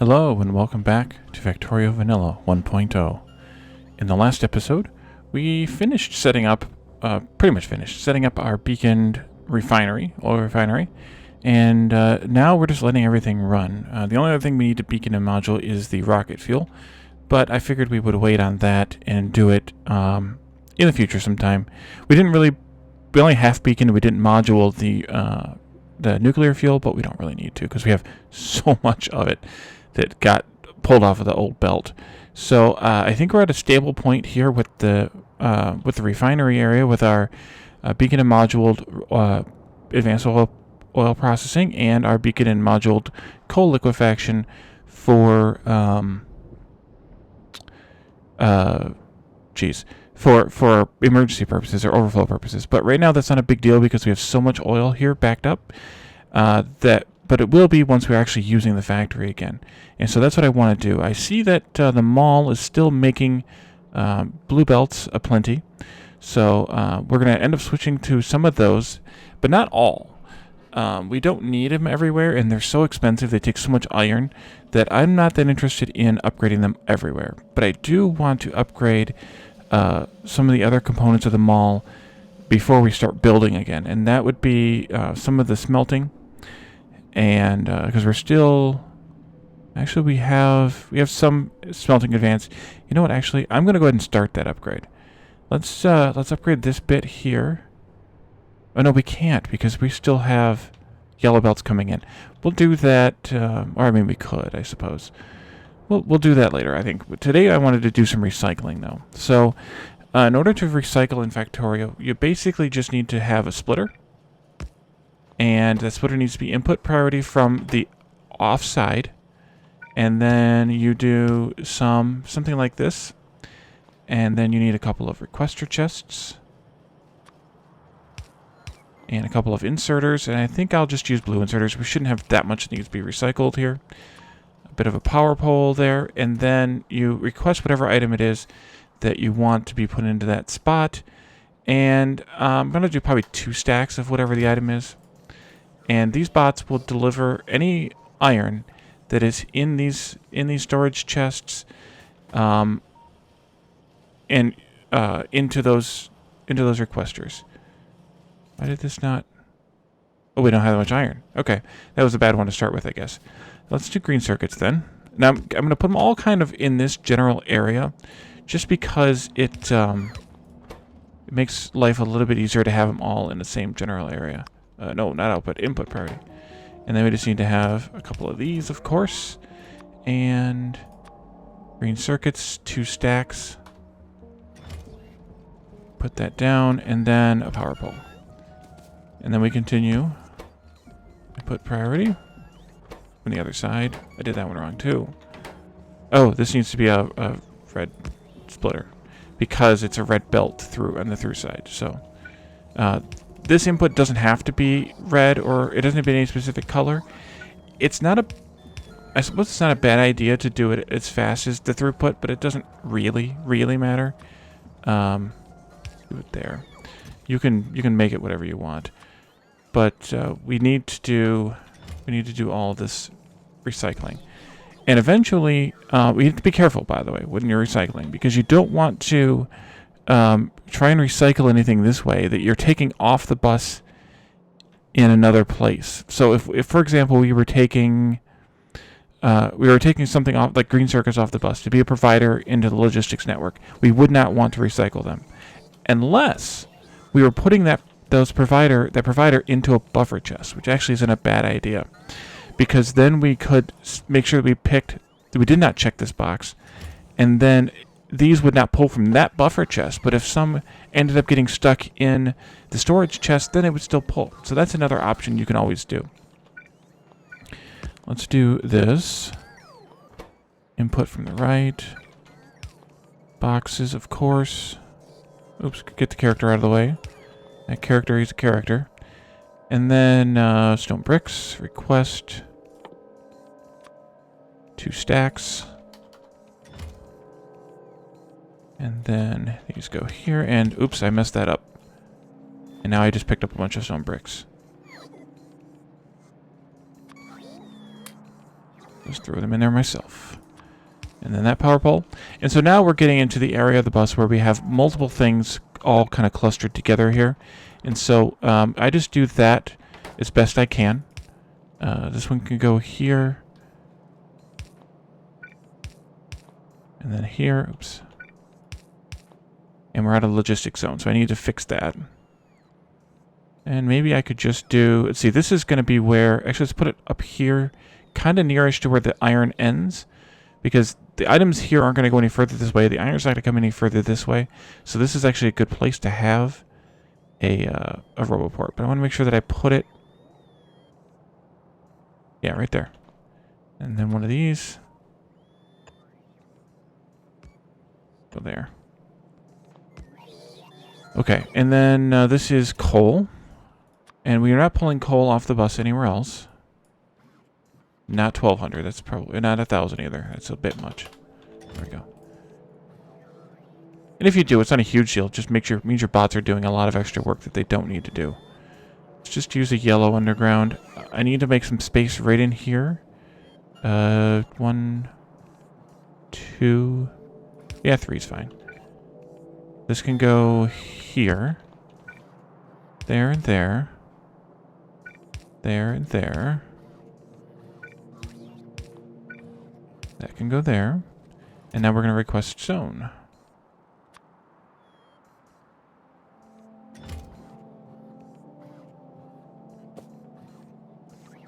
Hello and welcome back to Factorio Vanilla 1.0. In the last episode, we finished setting up, pretty much finished, setting up our beaconed refinery, oil refinery, and now we're just letting everything run. The only other thing we need to beacon in module is the rocket fuel, but I figured we would wait on that and do it in the future sometime. We only half beaconed, we didn't module the nuclear fuel, but we don't really need to because we have so much of it that got pulled off of the old belt. So I think we're at a stable point here with the refinery area with our beacon and moduled advanced oil processing and our beacon and moduled coal liquefaction for for emergency purposes or overflow purposes. But right now that's not a big deal because we have so much oil here backed up but it will be once we're actually using the factory again. And so that's what I want to do. I see that the mall is still making blue belts aplenty. So we're going to end up switching to some of those, but not all. We don't need them everywhere, and they're so expensive. They take so much iron that I'm not that interested in upgrading them everywhere. But I do want to upgrade some of the other components of the mall before we start building again. And that would be some of the smelting. And because we're still, actually we have some smelting advance. You know what? Actually, I'm going to go ahead and start that upgrade. Let's upgrade this bit here. Oh no, we can't because we still have yellow belts coming in. We'll do that, or I mean we could, I suppose. We'll do that later. I think today I wanted to do some recycling though. So in order to recycle in Factorio, you basically just need to have a splitter. And that splitter needs to be input priority from the off side. And then you do something like this. And then you need a couple of requester chests. And a couple of inserters. And I think I'll just use blue inserters. We shouldn't have that much that needs to be recycled here. A bit of a power pole there. And then you request whatever item it is that you want to be put into that spot. And I'm going to do probably 2 stacks of whatever the item is. And these bots will deliver any iron that is in these storage chests, and into those requesters. Why did this not? Oh, we don't have that much iron. Okay, that was a bad one to start with, I guess. Let's do green circuits then. Now I'm going to put them all kind of in this general area, just because it makes life a little bit easier to have them all in the same general area. No, not output, input priority. And then we just need to have a couple of these, of course. And green circuits, 2 stacks. Put that down, and then a power pole. And then we continue. Input priority. On the other side. I did that one wrong, too. Oh, this needs to be a red splitter. Because it's a red belt through on the through side. So, this input doesn't have to be red, or it doesn't have to be any specific color. It's not a... I suppose it's not a bad idea to do it as fast as the throughput, but it doesn't really matter. Do it there. You can make it whatever you want, but we need to do all this recycling, and eventually we have to be careful, by the way, when you're recycling, because you don't want to try and recycle anything this way that you're taking off the bus in another place. So if for example, we were taking something off, like green circuits off the bus to be a provider into the logistics network, we would not want to recycle them unless we were putting that provider into a buffer chest, which actually isn't a bad idea, because then we could make sure that we did not check this box, and then these would not pull from that buffer chest, but if some ended up getting stuck in the storage chest, then it would still pull. So that's another option you can always do. Let's do this. Input from the right. Boxes, of course. Oops, get the character out of the way. That character, he's a character. And then stone bricks, request. 2 stacks. And then these go here, and oops, I messed that up. And now I just picked up a bunch of stone bricks. Just throw them in there myself. And then that power pole. And so now we're getting into the area of the bus where we have multiple things all kind of clustered together here. And so I just do that as best I can. This one can go here. And then here. Oops. And we're out of logistics zone, so I need to fix that. And maybe I could just do... Let's see, this is going to be where... Actually, let's put it up here, kind of nearish to where the iron ends. Because the items here aren't going to go any further this way. The iron's not going to come any further this way. So this is actually a good place to have a roboport. But I want to make sure that I put it... Yeah, right there. And then one of these. Go there. Okay, and then this is coal. And we are not pulling coal off the bus anywhere else. Not 1,200. That's probably not 1,000 either. That's a bit much. There we go. And if you do, it's not a huge deal. Just means your bots are doing a lot of extra work that they don't need to do. Let's just use a yellow underground. I need to make some space right in here. 1, 2. Yeah, 3 is fine. This can go here. There and there. There and there. That can go there. And now we're going to request zone.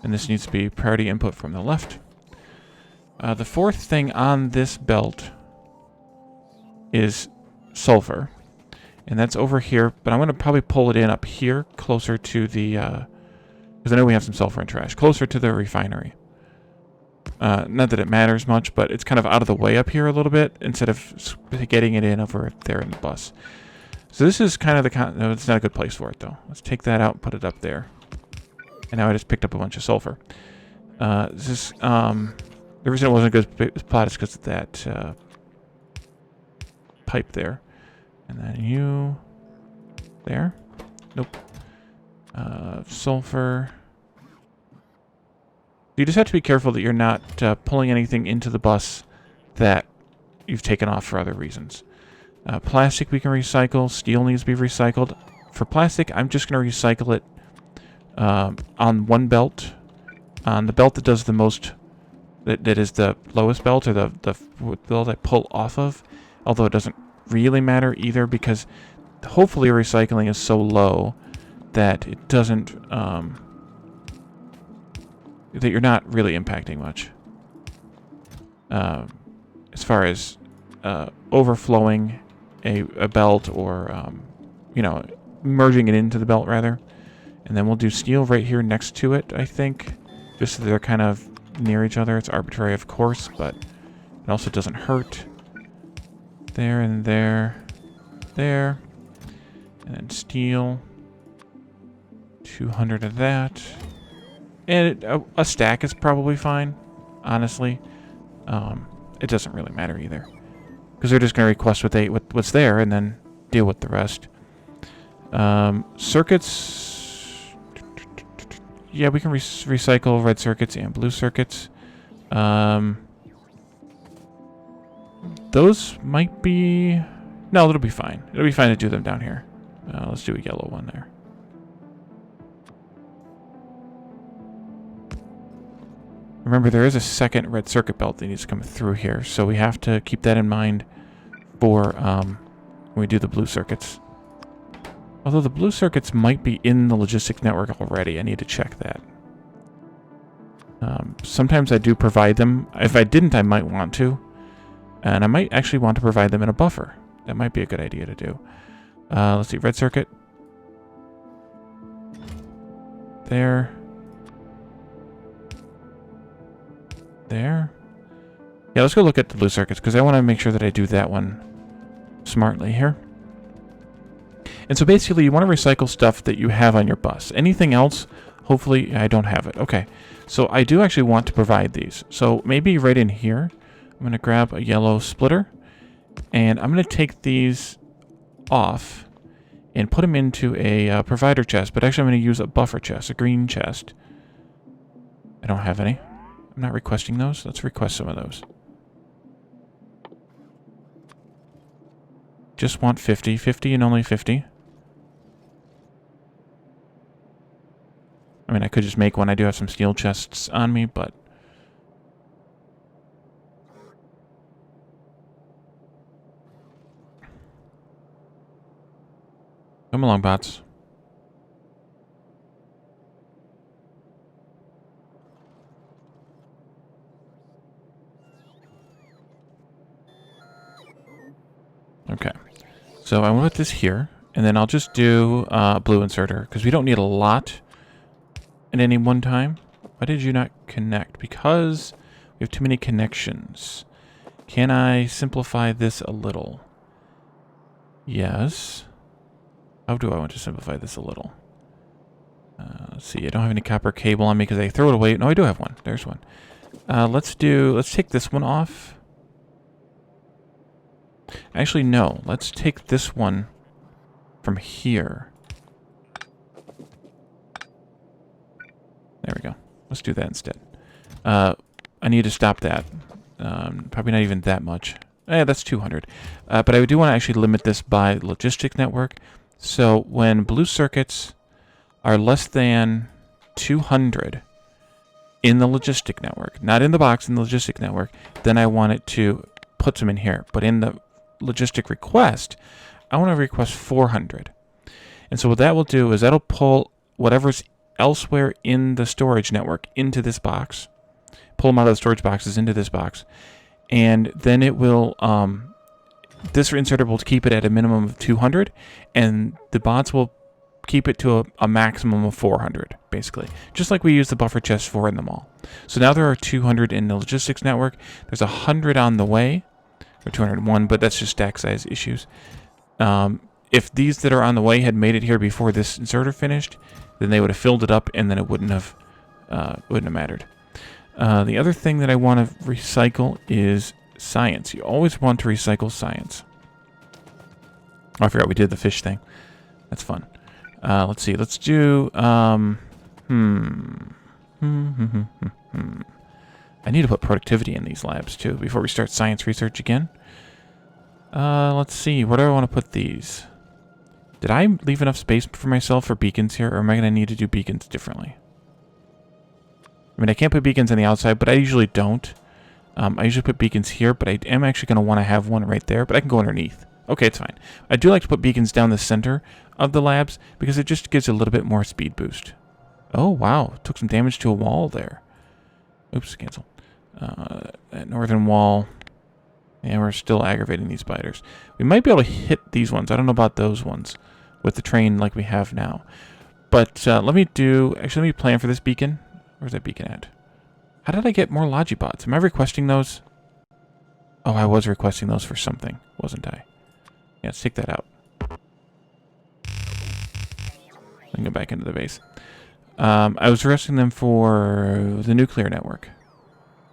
And this needs to be priority input from the left. The fourth thing on this belt is sulfur. And that's over here, but I'm going to probably pull it in up here, closer to the, because I know we have some sulfur and trash, closer to the refinery. Not that it matters much, but it's kind of out of the way up here a little bit, instead of getting it in over there in the bus. So this is kind of the, no, it's not a good place for it though. Let's take that out and put it up there. And now I just picked up a bunch of sulfur. This is, the reason it wasn't a good spot is because of that, pipe there. And then you... There? Nope. Sulfur. You just have to be careful that you're not pulling anything into the bus that you've taken off for other reasons. Plastic we can recycle. Steel needs to be recycled. For plastic, I'm just going to recycle it on one belt. On the belt that does the most... That is the lowest belt, or the belt I pull off of. Although it doesn't really matter either, because hopefully recycling is so low that it doesn't that you're not really impacting much as far as overflowing a belt, or you know, merging it into the belt rather. And then we'll do steel right here next to it, I think, just so they're kind of near each other. It's arbitrary, of course, but it also doesn't hurt. There and there. There. And then steel. 200 of that. And a stack is probably fine, honestly. It doesn't really matter either, because they're just going to request what's there and then deal with the rest. Circuits. Yeah, we can recycle red circuits and blue circuits. Those might be... No, it'll be fine. It'll be fine to do them down here. Let's do a yellow one there. Remember, there is a second red circuit belt that needs to come through here, so we have to keep that in mind for when we do the blue circuits. Although the blue circuits might be in the logistics network already. I need to check that. Sometimes I do provide them. If I didn't, I might want to. And I might actually want to provide them in a buffer. That might be a good idea to do. Let's see, red circuit. There. There. Yeah, let's go look at the blue circuits, because I want to make sure that I do that one smartly here. And so basically, you want to recycle stuff that you have on your bus. Anything else, hopefully, I don't have it. Okay, so I do actually want to provide these. So maybe right in here, I'm going to grab a yellow splitter, and I'm going to take these off and put them into a provider chest. But actually, I'm going to use a buffer chest, a green chest. I don't have any. I'm not requesting those. Let's request some of those. Just want 50. 50 and only 50. I mean, I could just make one. I do have some steel chests on me, but... Come along, bots. Okay. So I want to put this here, and then I'll just do blue inserter, because we don't need a lot at any one time. Why did you not connect? Because we have too many connections. Can I simplify this a little? Yes. How do I want to simplify this a little? Let's see. I don't have any copper cable on me because I throw it away. No, I do have one. There's one. Let's take this one off. Actually, no. Let's take this one from here. There we go. Let's do that instead. I need to stop that. Probably not even that much. That's 200. But I do want to actually limit this by logistic network. So when blue circuits are less than 200 in the logistic network, not in the box, in the logistic network, then I want it to put them in here. But in the logistic request, I want to request 400. And so what that will do is that'll pull whatever's elsewhere in the storage network into this box, pull them out of the storage boxes into this box, and then it will, this inserter will keep it at a minimum of 200, and the bots will keep it to a maximum of 400, basically. Just like we use the buffer chest for in the mall. So now there are 200 in the logistics network. There's 100 on the way, or 201, but that's just stack size issues. If these that are on the way had made it here before this inserter finished, then they would have filled it up, and then it wouldn't have mattered. The other thing that I want to recycle is science. You always want to recycle science. Oh, I forgot we did the fish thing. That's fun. Let's see. Let's do... I need to put productivity in these labs, too, before we start science research again. Let's see. Where do I want to put these? Did I leave enough space for myself for beacons here, or am I going to need to do beacons differently? I mean, I can't put beacons on the outside, but I usually don't. I usually put beacons here, but I am actually going to want to have one right there, but I can go underneath. Okay, it's fine. I do like to put beacons down the center of the labs because it just gives a little bit more speed boost. Oh, wow. Took some damage to a wall there. Oops, cancel. That northern wall. Yeah, we're still aggravating these spiders. We might be able to hit these ones. I don't know about those ones with the train like we have now. But let me plan for this beacon. Where's that beacon at? How did I get more Logibots? Am I requesting those? Oh, I was requesting those for something, wasn't I? Yeah, let's take that out. Then go back into the base. I was requesting them for the nuclear network.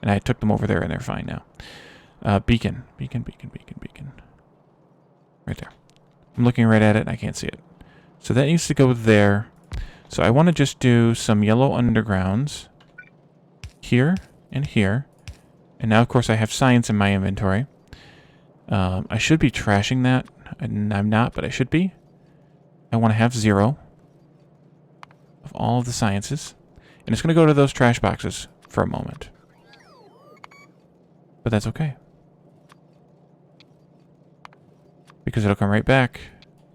And I took them over there, and they're fine now. Beacon. Beacon. Right there. I'm looking right at it, and I can't see it. So that needs to go there. So I want to just do some yellow undergrounds here and here. And now, of course, I have science in my inventory. I should be trashing that, and I'm not, but I should be. I want to have 0 of all of the sciences. And it's going to go to those trash boxes for a moment. But that's okay. Because it'll come right back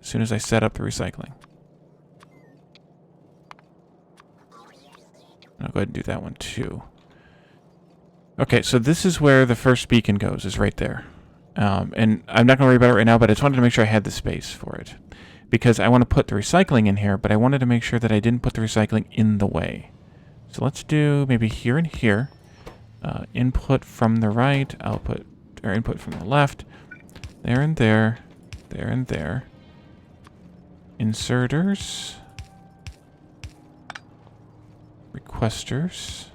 as soon as I set up the recycling. I'll go ahead and do that one too. Okay, so this is where the first beacon goes, is right there. And I'm not going to worry about it right now, but I just wanted to make sure I had the space for it. Because I want to put the recycling in here, but I wanted to make sure that I didn't put the recycling in the way. So let's do maybe here and here. Input from the right, output, or input from the left. There and there. There and there. Inserters. Requesters.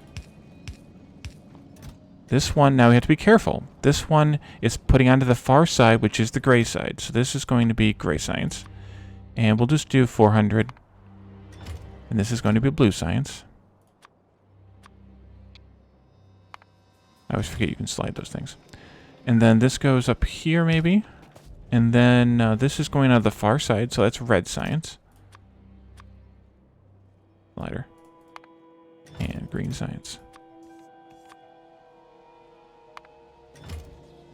This one, now we have to be careful. This one is putting onto the far side, which is the gray side. So this is going to be gray science. And we'll just do 400. And this is going to be blue science. I always forget you can slide those things. And then this goes up here, maybe. And then this is going on the far side, so that's red science. Slider. And green science.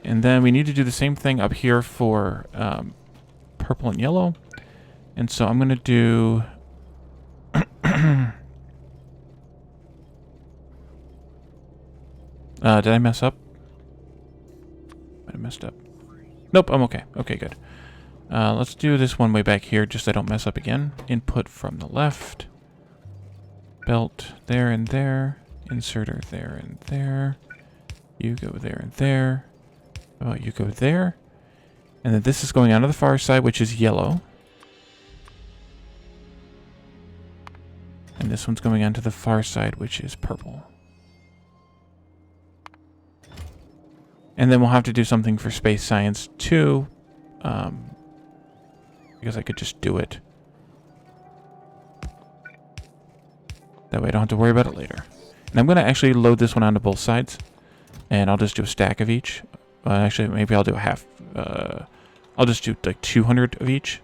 And then we need to do the same thing up here for purple and yellow. And so I'm going to do... did I mess up? I messed up. Nope, I'm okay. Okay, good. Let's do this one way back here, just so I don't mess up again. Input from the left. Belt there and there. Inserter there and there. You go there and there. How about you go there? And then this is going onto the far side, which is yellow. And this one's going onto the far side, which is purple. And then we'll have to do something for space science too, because I could just do it. That way I don't have to worry about it later. And I'm going to actually load this one onto both sides, and I'll just do a stack of each. Actually, maybe I'll do a half. I'll just do like 200 of each.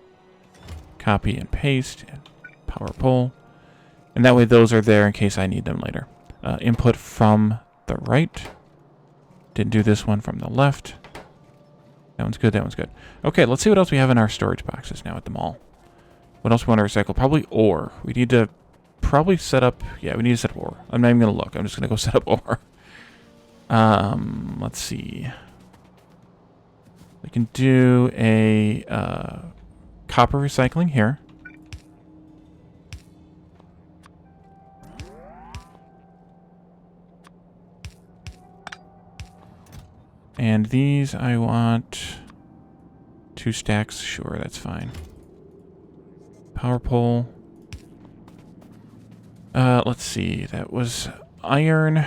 Copy and paste, and power pull. And that way those are there in case I need them later. Input from the right. Didn't do this one from the left. That one's good, that one's good. Okay, let's see what else we have in our storage boxes now at the mall. What else we want to recycle? Probably ore. We need to probably set up... Yeah, we need to set up ore. I'm not even going to look. I'm just going to go set up ore. Let's see. We can do a copper recycling here. And these I want 2 stacks. Sure, that's fine. Power pole. Let's see. That was iron.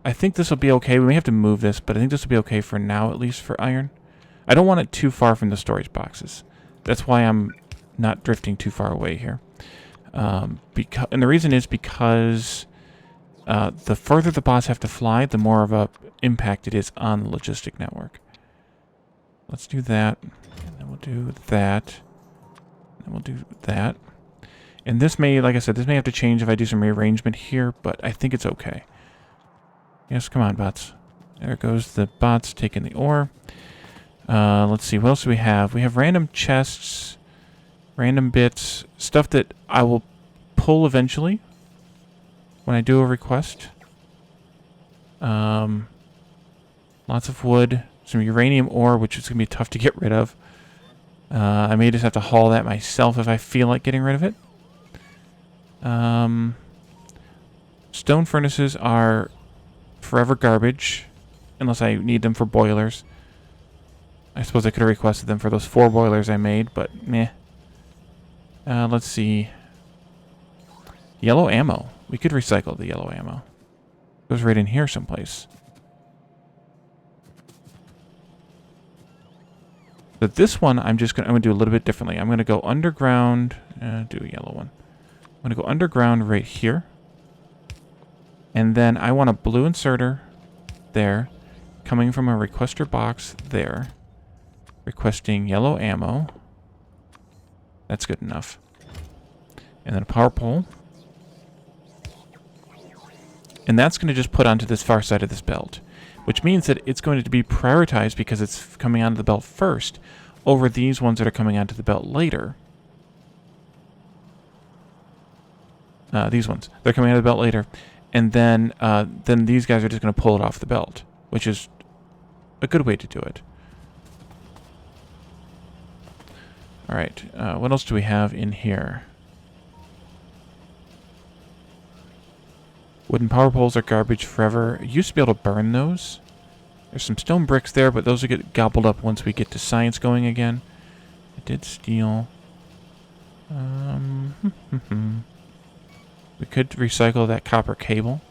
I think this will be okay. We may have to move this, but I think this will be okay for now, at least for iron. I don't want it too far from the storage boxes. That's why I'm not drifting too far away here. And the reason is because the further the bots have to fly, the more of a impact it is on the logistic network. Let's do that, and then we'll do that, and we'll do that. And this may, like I said, this may have to change if I do some rearrangement here, but I think it's okay. Yes, come on, bots. There goes the bots taking the ore. Let's see, what else do we have? We have random chests, random bits, stuff that I will pull eventually when I do a request. Lots of wood, some uranium ore, which is going to be tough to get rid of. I may just have to haul that myself if I feel like getting rid of it. Stone furnaces are forever garbage, unless I need them for boilers. I suppose I could have requested them for those 4 boilers I made, but meh. Let's see. Yellow ammo. We could recycle the yellow ammo. It goes right in here someplace. But this one, I'm gonna do a little bit differently. I'm gonna go underground. Do a yellow one. I'm gonna go underground right here, and then I want a blue inserter there, coming from a requester box there, requesting yellow ammo. That's good enough. And then a power pole. And that's going to just put onto this far side of this belt, which means that it's going to be prioritized because it's coming onto the belt first over these ones that are coming onto the belt later. These ones. They're coming out of the belt later. And then these guys are just going to pull it off the belt, which is a good way to do it. All right. What else do we have in here? Wooden power poles are garbage forever. You used to be able to burn those. There's some stone bricks there, but those will get gobbled up once we get to science going again. I did steal. We could recycle that copper cable.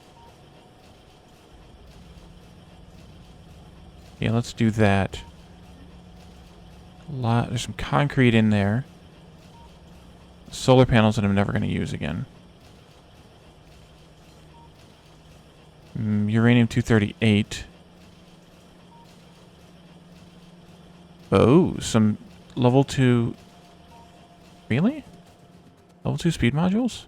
Yeah, let's do that. There's some concrete in there. Solar panels that I'm never going to use again. Uranium-238. Oh, some level 2... Really? Level 2 speed modules?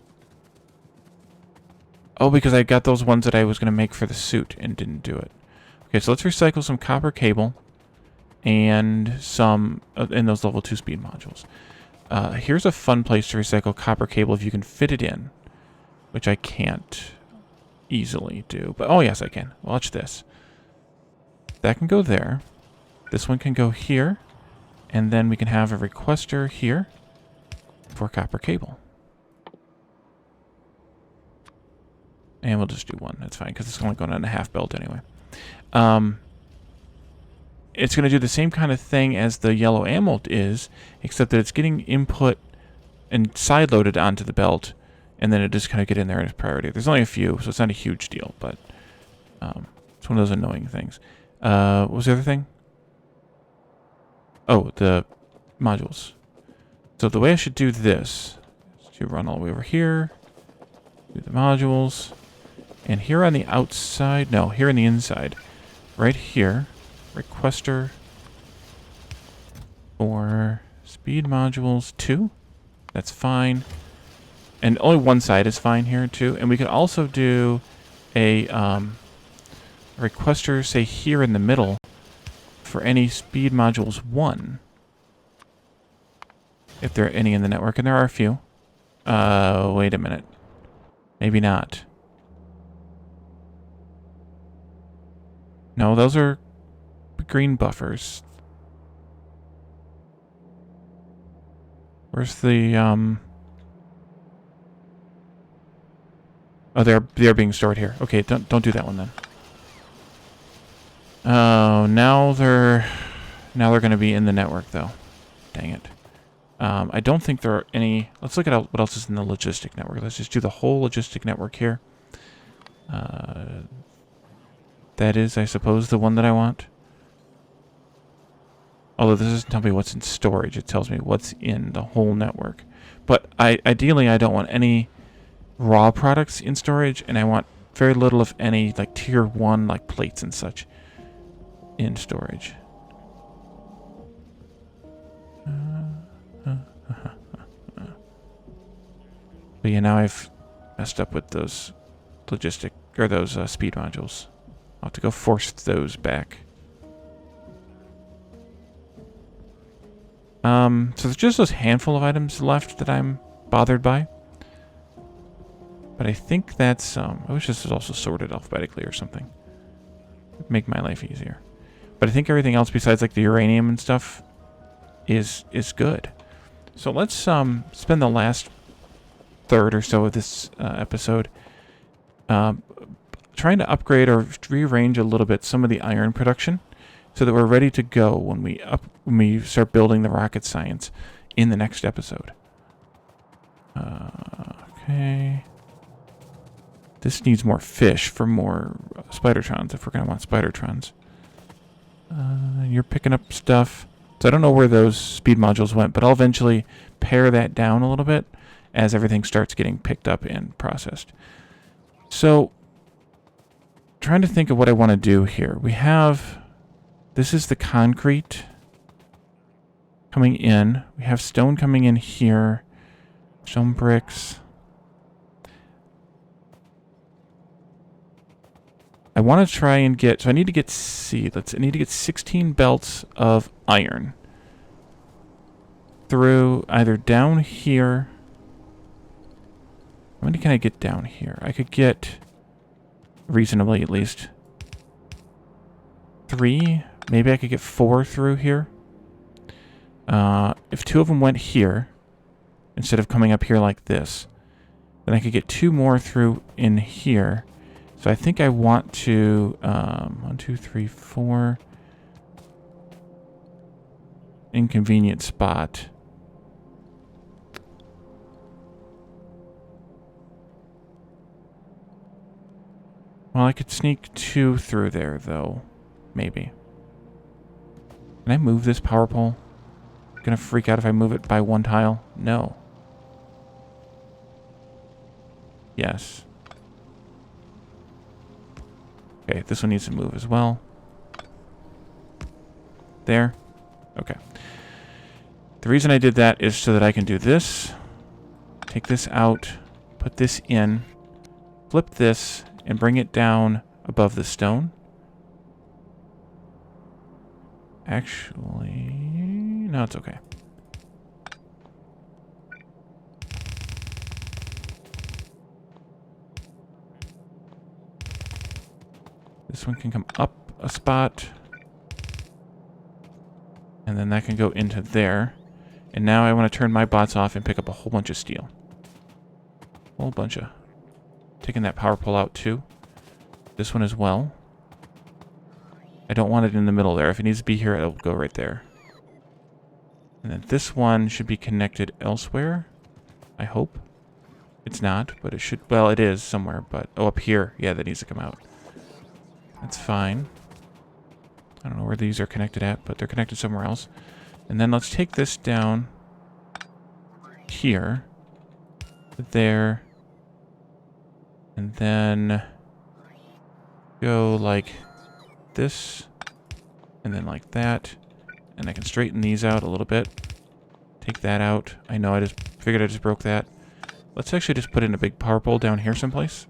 Oh, because I got those ones that I was going to make for the suit and didn't do it. Okay, so let's recycle some copper cable and some in those level 2 speed modules. Here's a fun place to recycle copper cable if you can fit it in, which I can't easily do. But oh yes, I can. Watch this. That can go there. This one can go here, and then we can have a requester here for copper cable. And we'll just do one. That's fine, because it's only going on a half belt anyway. It's going to do the same kind of thing as the yellow ammo is, except that it's getting input and side-loaded onto the belt, and then it just kind of get in there as priority. There's only a few, so it's not a huge deal, but it's one of those annoying things. What was the other thing? Oh, the modules. So the way I should do this is to run all the way over here, do the modules, and here on the outside, no, here on the inside, right here, requester for speed modules 2. That's fine. And only one side is fine here too. And we could also do a requester, say here in the middle, for any speed modules 1. If there are any in the network, and there are a few. Wait a minute. Maybe not. No, those are green buffers. Where's the oh, they're being stored here. Okay, don't do that one then. Oh, now they're going to be in the network though. Dang it. I don't think there are any. Let's look at what else is in the logistic network. Let's just do the whole logistic network here. That is, I suppose, the one that I want. Although this doesn't tell me what's in storage. It tells me what's in the whole network. But ideally, I don't want any raw products in storage, and I want very little, if any, like tier 1, like plates and such, in storage. But yeah, now I've messed up with those logistic, or those speed modules. I'll have to go force those back. So there's just those handful of items left that I'm bothered by. But I think that's, I wish this was also sorted alphabetically or something. It'd make my life easier. But I think everything else besides like the uranium and stuff is good. So let's spend the last third or so of this episode trying to upgrade or rearrange a little bit some of the iron production so that we're ready to go when we start building the rocket science in the next episode. Okay. This needs more fish for more spidertrons if we're going to want spidertrons. You're picking up stuff. So I don't know where those speed modules went, but I'll eventually pare that down a little bit as everything starts getting picked up and processed. So, trying to think of what I want to do here. We have, this is the concrete coming in. We have stone coming in here. Stone bricks. I want to try and get, so I need to get, I need to get 16 belts of iron through either down here. How many can I get down here? I could get, reasonably at least, 3. Maybe I could get 4 through here. If 2 of them went here, instead of coming up here like this, then I could get 2 more through in here. So I think I want to, 1, 2, 3, 4, inconvenient spot. Well, I could sneak 2 through there, though. Maybe. Can I move this power pole? Gonna freak out if I move it by 1 tile? No. Yes. Okay, this one needs to move as well. There. Okay. The reason I did that is so that I can do this, take this out, put this in, flip this, and bring it down above the stone. Actually, no, it's okay. This one can come up a spot. And then that can go into there. And now I want to turn my bots off and pick up a whole bunch of steel. A whole bunch of... Taking that power pole out too. This one as well. I don't want it in the middle there. If it needs to be here, it'll go right there. And then this one should be connected elsewhere. I hope. It's not, but it should... Well, it is somewhere, but... Oh, up here. Yeah, that needs to come out. That's fine. I don't know where these are connected at, but they're connected somewhere else. And then let's take this down here, there, and then go like this, and then like that. And I can straighten these out a little bit. Take that out. I know, I just figured I just broke that. Let's actually just put in a big power pole down here someplace.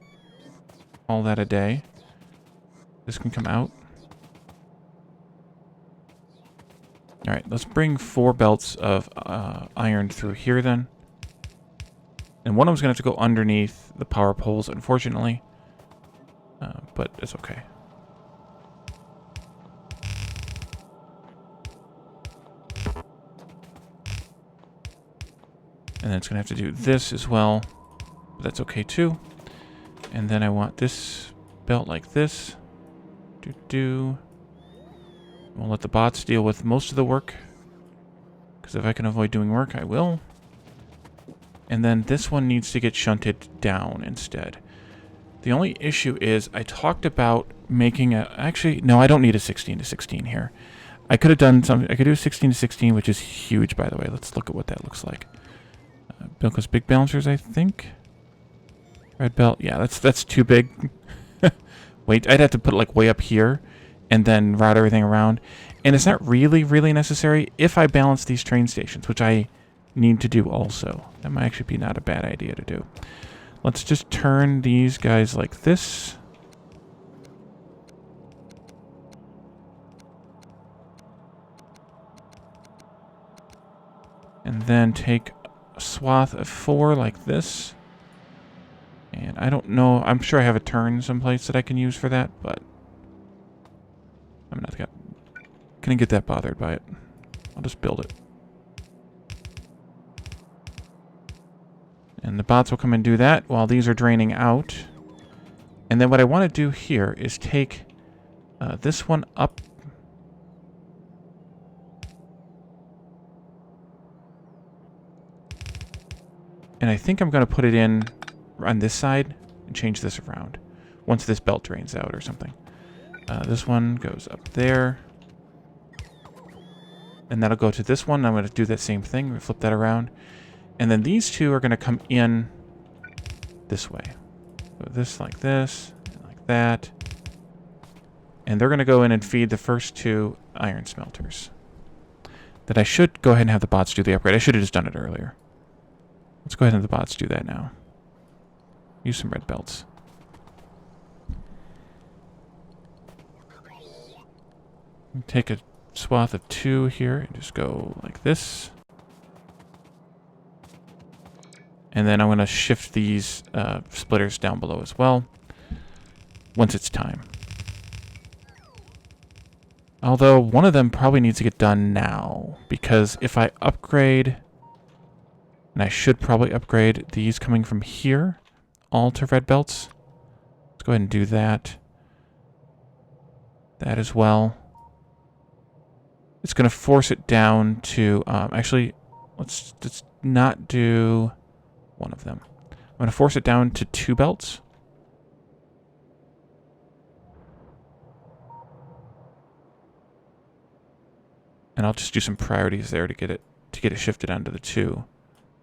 Call that a day. This can come out. Alright, let's bring 4 belts of iron through here then. And one of them's going to have to go underneath the power poles, unfortunately. But it's okay. And then it's going to have to do this as well. But that's okay too. And then I want this belt like this. We'll let the bots deal with most of the work. Because if I can avoid doing work, I will. And then this one needs to get shunted down instead. The only issue is I talked about making a... Actually, no, I don't need a 16 to 16 here. I could have done something... I could do a 16 to 16, which is huge, by the way. Let's look at what that looks like. Bilko's big balancers, I think. Red belt. Yeah, that's too big. Wait, I'd have to put it like way up here and then route everything around. And it's not really, really necessary if I balance these train stations, which I need to do also. That might actually be not a bad idea to do. Let's just turn these guys like this. And then take a swath of 4 like this. And I don't know, I'm sure I have a turn someplace that I can use for that, but I'm not gonna get that bothered by it. I'll just build it. And the bots will come and do that while these are draining out. And then what I want to do here is take this one up. And I think I'm going to put it in on this side and change this around once this belt drains out or something. This one goes up there. And that'll go to this one. I'm going to do that same thing. Flip that around. And then these two are going to come in this way. So this like this, and like that. And they're going to go in and feed the first 2 iron smelters. That I should go ahead and have the bots do the upgrade. I should have just done it earlier. Let's go ahead and have the bots do that now. Use some red belts. Take a swath of 2 here and just go like this. And then I'm going to shift these splitters down below as well once it's time. Although one of them probably needs to get done now, because if I upgrade, and I should probably upgrade these coming from here all to red belts. Let's go ahead and do that. That as well. It's going to force it down to, actually, let's not do one of them. I'm going to force it down to 2 belts. And I'll just do some priorities there to get it shifted onto the 2.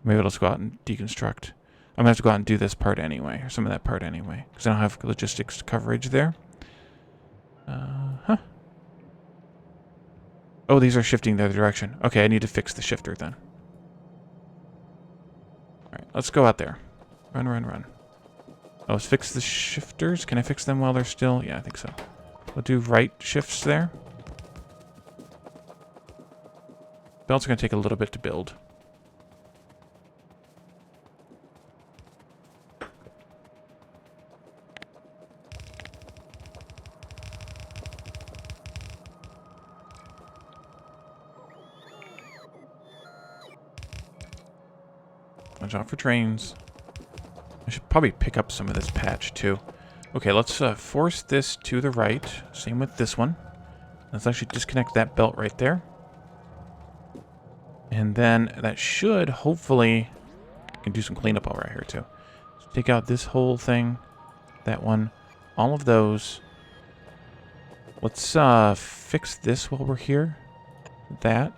Maybe I'll just go out and deconstruct. I'm going to have to go out and do this part anyway, or some of that part anyway, because I don't have logistics coverage there. Oh, these are shifting the other direction. Okay, I need to fix the shifter then. Alright, let's go out there. Run, run, run. Oh, let's fix the shifters. Can I fix them while they're still? Yeah, I think so. We'll do right shifts there. Belts are going to take a little bit to build. Watch out for trains. I should probably pick up some of this patch too. Okay, let's force this to the right. Same with this one. Let's actually disconnect that belt right there. And then that should hopefully... I can do some cleanup all right here too. So take out this whole thing. That one. All of those. Let's fix this while we're here. That.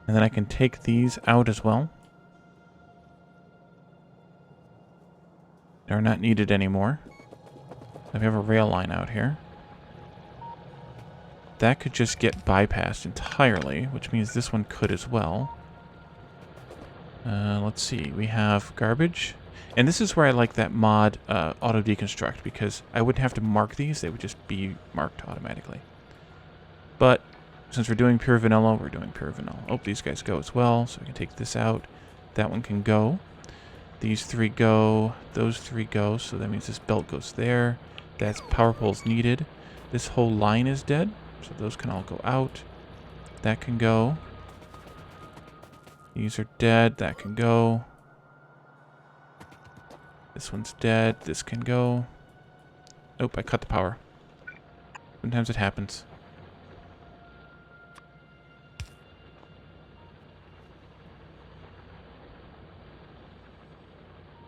And then I can take these out as well. They're not needed anymore. We have a rail line out here. That could just get bypassed entirely, which means this one could as well. Let's see. We have garbage. And this is where I like that mod auto deconstruct, because I wouldn't have to mark these. They would just be marked automatically. But since we're doing pure vanilla, we're doing pure vanilla. Oh, these guys go as well, so we can take this out. That one can go. These three go. Those three go, so that means this belt goes there. That's power poles needed. This whole line is dead, so those can all go out. That can go. These are dead. That can go. This one's dead. This can go. Nope, I cut the power. Sometimes it happens.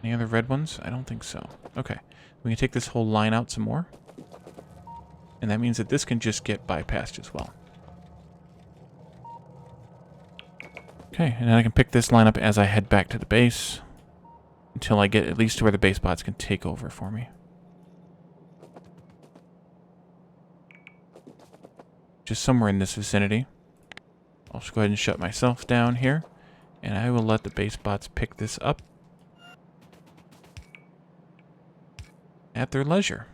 Any other red ones? I don't think so. Okay. We can take this whole line out some more. And that means that this can just get bypassed as well. Okay, and then I can pick this line up as I head back to the base. Until I get at least to where the base bots can take over for me. Just somewhere in this vicinity. I'll just go ahead and shut myself down here. And I will let the base bots pick this up at their leisure.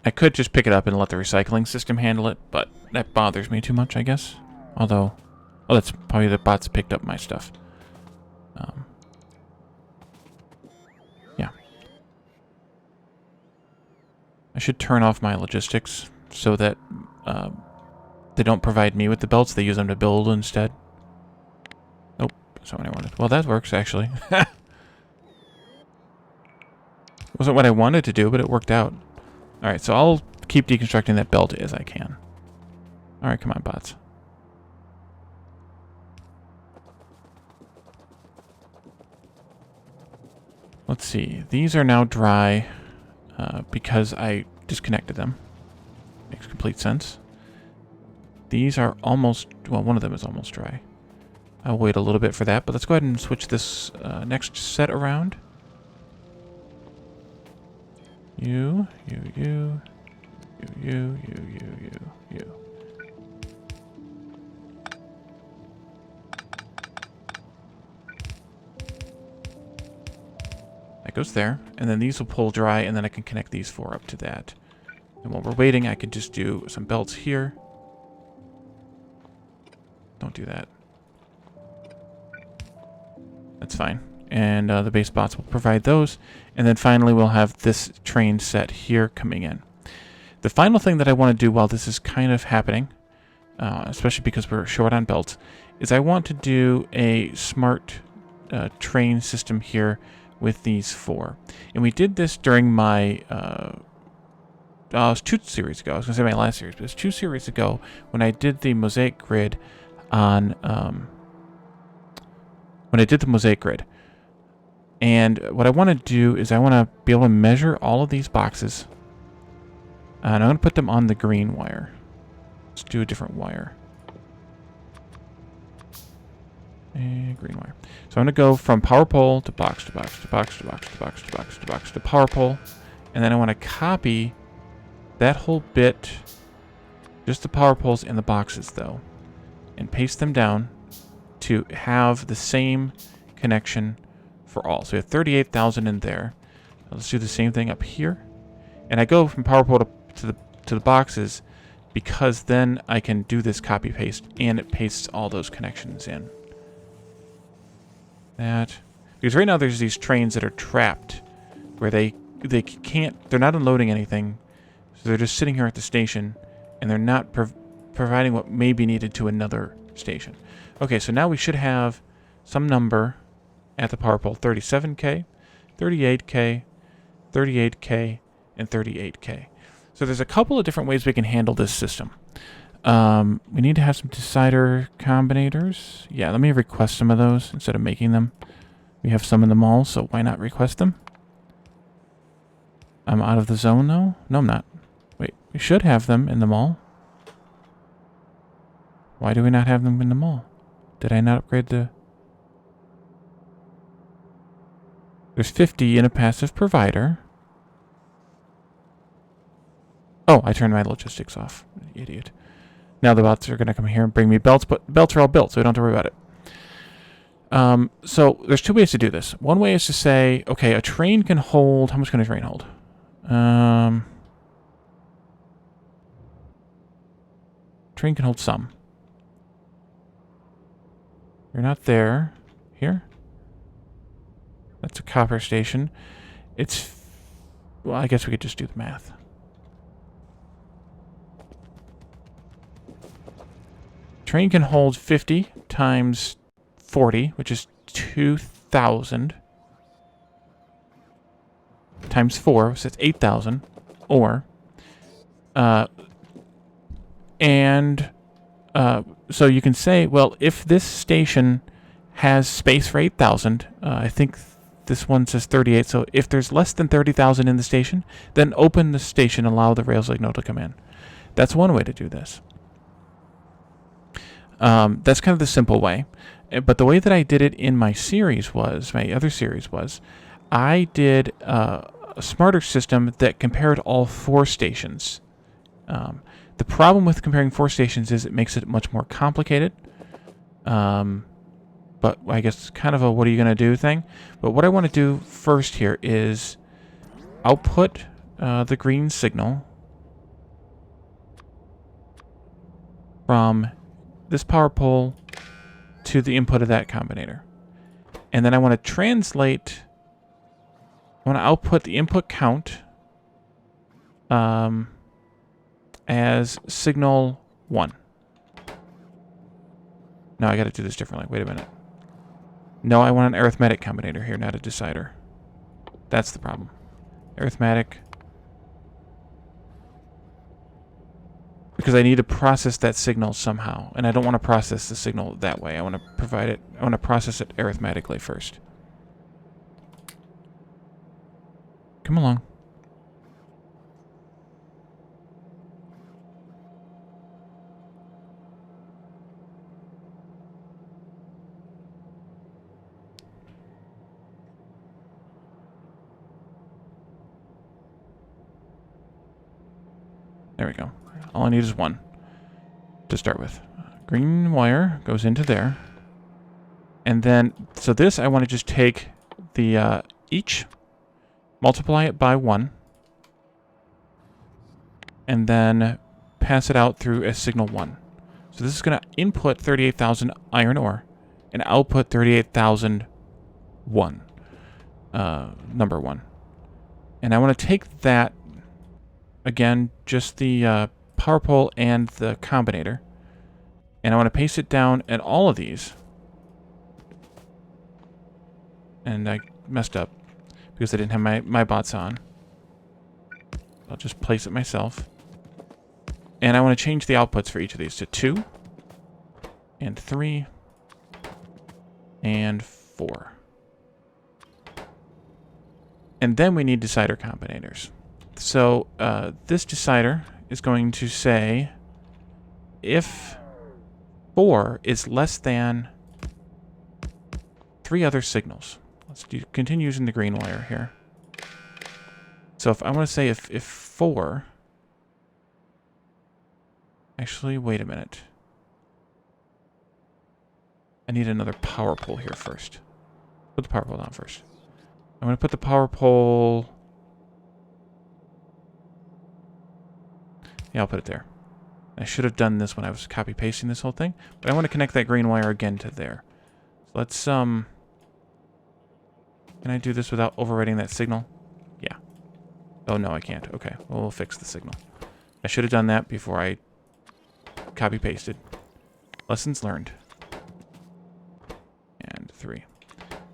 I could just pick it up and let the recycling system handle it, but that bothers me too much, I guess. Although, oh, that's probably the bots picked up my stuff. Yeah. I should turn off my logistics so that they don't provide me with the belts. They use them to build instead. Nope, that's not what I wanted. Well, that works, actually. Wasn't what I wanted to do, but it worked out. Alright, so I'll keep deconstructing that belt as I can. Alright, come on, bots. Let's see. These are now dry because I disconnected them. Makes complete sense. These are almost... well, one of them is almost dry. I'll wait a little bit for that, but let's go ahead and switch this next set around. You. That goes there, and then these will pull dry, and then I can connect these four up to that. And while we're waiting, I can just do some belts here. Don't do that. That's fine. And the base bots will provide those. And then finally, we'll have this train set here coming in. The final thing that I want to do while this is kind of happening, especially because we're short on belts, is I want to do a smart train system here with these four. And we did this during my... it was 2 series ago. I was going to say my last series, but it was 2 series ago when I did the mosaic grid on... when I did the mosaic grid. And what I want to do is I want to be able to measure all of these boxes. And I'm going to put them on the green wire. Let's do a different wire. green wire. So I'm going to go from power pole to box to box to box to box to box to box to box to power pole. And then I want to copy that whole bit, just the power poles and the boxes though, and paste them down to have the same connection for all. So we have 38,000 in there. Let's do the same thing up here. And I go from power pole to the boxes because then I can do this copy paste and it pastes all those connections in. Because right now there's these trains that are trapped where they're not unloading anything, so they're just sitting here at the station and they're not providing what may be needed to another station. Okay, so now we should have some number at the power pole: 37K, 38K, 38K, and 38K. So there's a couple of different ways we can handle this system. We need to have some decider combinators. Yeah, let me request some of those instead of making them. We have some in the mall, so why not request them? I'm out of the zone, though? No, I'm not. Wait, we should have them in the mall. Why do we not have them in the mall? Did I not upgrade the... There's 50 in a passive provider. Oh, I turned my logistics off. Idiot. Now the bots are going to come here and bring me belts, but belts are all built, so we don't have to worry about it. So there's two ways to do this. One way is to say, okay, a train can hold... How much can a train hold? Train can hold some. You're not there. Here? That's a copper station. It's... Well, I guess we could just do the math. Train can hold 50 times 40, which is 2,000. Times 4, so it's 8,000. Or... so you can say, well, if this station has space for 8,000, I think this one says 38, so if there's less than 30,000 in the station, then open the station and allow the rail signal to come in. That's one way to do this. That's kind of the simple way. But the way that I did it in my other series was, I did a smarter system that compared all 4 stations. The problem with comparing 4 stations is it makes it much more complicated. But I guess kind of a what are you going to do thing. But what I want to do first here is output the green signal from this power pole to the input of that combinator. And then I want to output the input count as signal 1. No, I got to do this differently. Wait a minute. No, I want an arithmetic combinator here, not a decider. That's the problem. Arithmetic. Because I need to process that signal somehow, and I don't want to process the signal that way. I want to process it arithmetically first. Come along. There we go. All I need is 1 to start with. Green wire goes into there. And then, so this, I want to just take the each, multiply it by 1, and then pass it out through as signal 1. So this is going to input 38,000 iron ore and output 38,001, number 1. And I want to take that, again, just the power pole and the combinator, and I want to paste it down at all of these. And I messed up because I didn't have my bots on. I'll just place it myself. And I want to change the outputs for each of these to 2 and 3 and 4. And then we need decider combinators. So this decider is going to say if 4 is less than 3 other signals. Let's continue using the green wire here. So if I want to say if 4... Actually, wait a minute. I need another power pole here first. Put the power pole down first. I'm going to put the power pole... Yeah, I'll put it there. I should have done this when I was copy-pasting this whole thing. But I want to connect that green wire again to there. So let's, Can I do this without overwriting that signal? Yeah. Oh, no, I can't. Okay, well, we'll fix the signal. I should have done that before I copy-pasted. Lessons learned. And 3.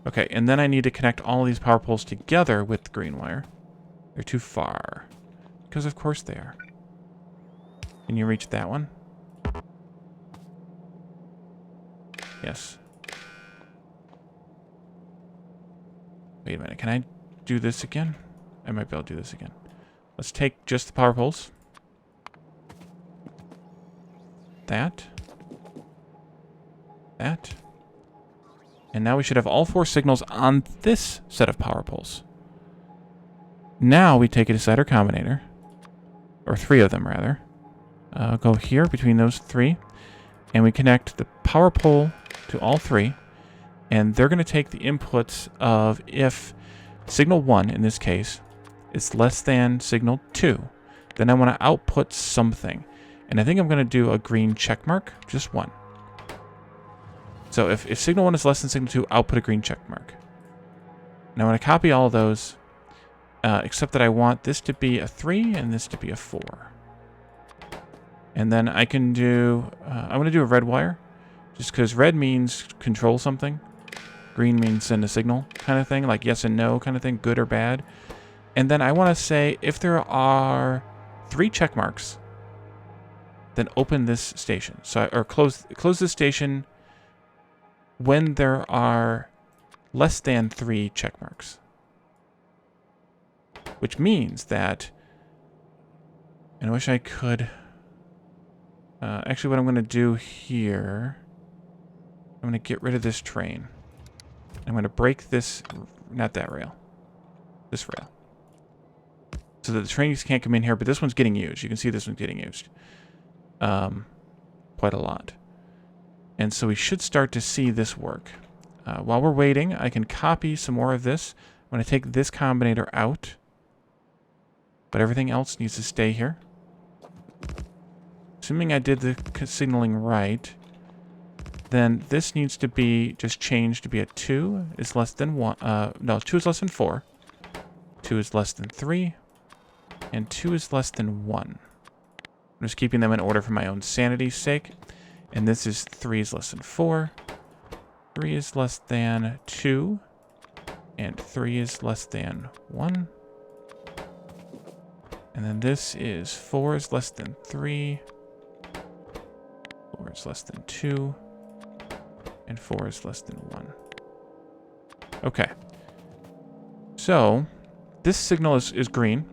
Okay, and then I need to connect all these power poles together with the green wire. They're too far. Because of course they are. Can you reach that one? Yes. Wait a minute, can I do this again? I might be able to do this again. Let's take just the power poles. That. That. And now we should have all 4 signals on this set of power poles. Now we take a decider combinator. Or 3 of them, rather. Go here between those 3. And we connect the power pole to all 3. And they're going to take the inputs of if signal 1, in this case, is less than signal 2. Then I want to output something. And I think I'm going to do a green check mark. Just 1. So if signal 1 is less than signal 2, I'll put a green check mark. Now I want to copy all of those, except that I want this to be a 3 and this to be a 4. And then I can do, I'm going to do a red wire, just because red means control something. Green means send a signal kind of thing, like yes and no kind of thing, good or bad. And then I want to say if there are 3 check marks, then open this station. So or close this station when there are less than 3 check marks. Which means that, and I wish I could, actually what I'm going to do here, I'm going to get rid of this train. I'm going to break this, not that rail, this rail. So that the trains can't come in here, but this one's getting used. You can see this one's getting used. Quite a lot. And so we should start to see this work. While we're waiting, I can copy some more of this. I'm going to take this combinator out. But everything else needs to stay here. Assuming I did the signaling right, then this needs to be just changed to be a 2 is less than 1. No, 2 is less than 4. 2 is less than 3. And 2 is less than 1. I'm just keeping them in order for my own sanity's sake. And this is 3 is less than 4. 3 is less than 2. And 3 is less than 1. And then this is 4 is less than 3. 4 is less than 2. And 4 is less than 1. Okay. So, this signal is green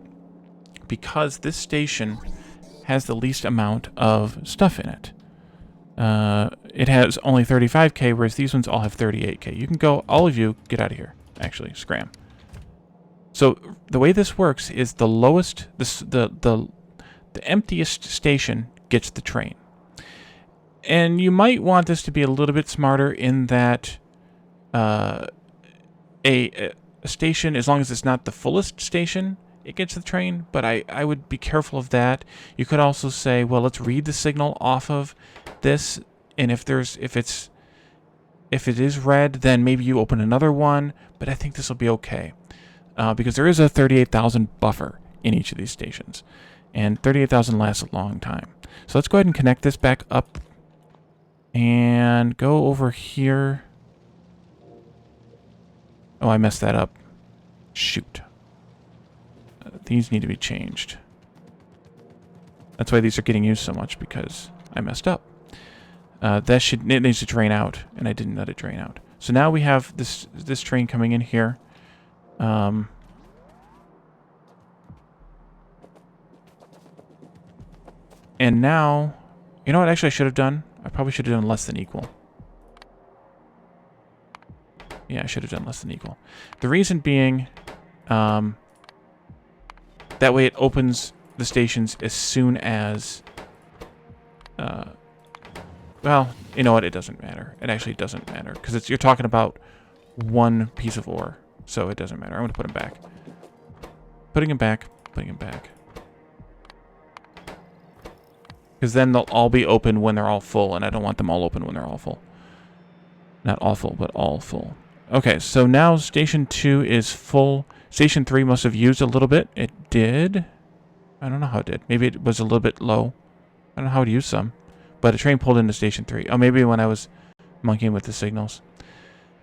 because this station has the least amount of stuff in it. It has only 35K, whereas these ones all have 38K. You can go, all of you, get out of here. Actually, scram. So the way this works is the lowest, the emptiest station gets the train. And you might want this to be a little bit smarter in that a station, as long as it's not the fullest station, it gets the train. But I would be careful of that. You could also say, well, let's read the signal off of this, and if it is red, then maybe you open another one. But I think this will be okay. Because there is a 38,000 buffer in each of these stations. And 38,000 lasts a long time. So let's go ahead and connect this back up. And go over here. Oh, I messed that up. Shoot. These need to be changed. That's why these are getting used so much, because I messed up. It needs to drain out, and I didn't let it drain out. So now we have this train coming in here. And now, you know what actually I should have done? I probably should have done less than equal. Yeah, I should have done less than equal. The reason being, that way it opens the stations as soon as, well, you know what? It doesn't matter. It actually doesn't matter because you're talking about one piece of ore, so it doesn't matter. I'm going to put him back. Putting him back. Putting him back. Because then they'll all be open when they're all full, and I don't want them all open when they're all full. Not all full, but all full. Okay, so now Station 2 is full. Station 3 must have used a little bit. It did. I don't know how it did. Maybe it was a little bit low. I don't know how it used some. But a train pulled into Station 3. Oh, maybe when I was monkeying with the signals.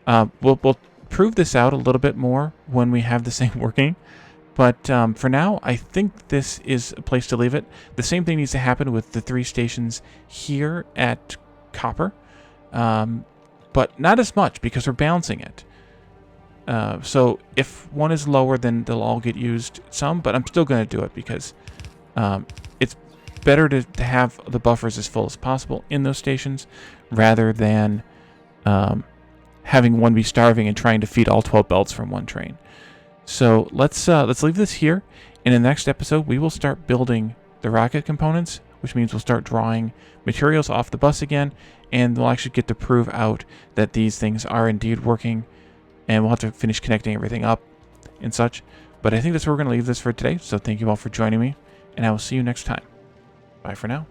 We'll prove this out a little bit more when we have this thing working. But for now, I think this is a place to leave it. The same thing needs to happen with the 3 stations here at Copper. But not as much because we're balancing it. So if one is lower, then they'll all get used some. But I'm still going to do it because it's better to have the buffers as full as possible in those stations rather than having one be starving and trying to feed all 12 belts from one train. So let's leave this here. In the next episode, we will start building the rocket components, which means we'll start drawing materials off the bus again, and we'll actually get to prove out that these things are indeed working, and we'll have to finish connecting everything up and such. But I think that's where we're going to leave this for today, so thank you all for joining me, and I will see you next time. Bye for now.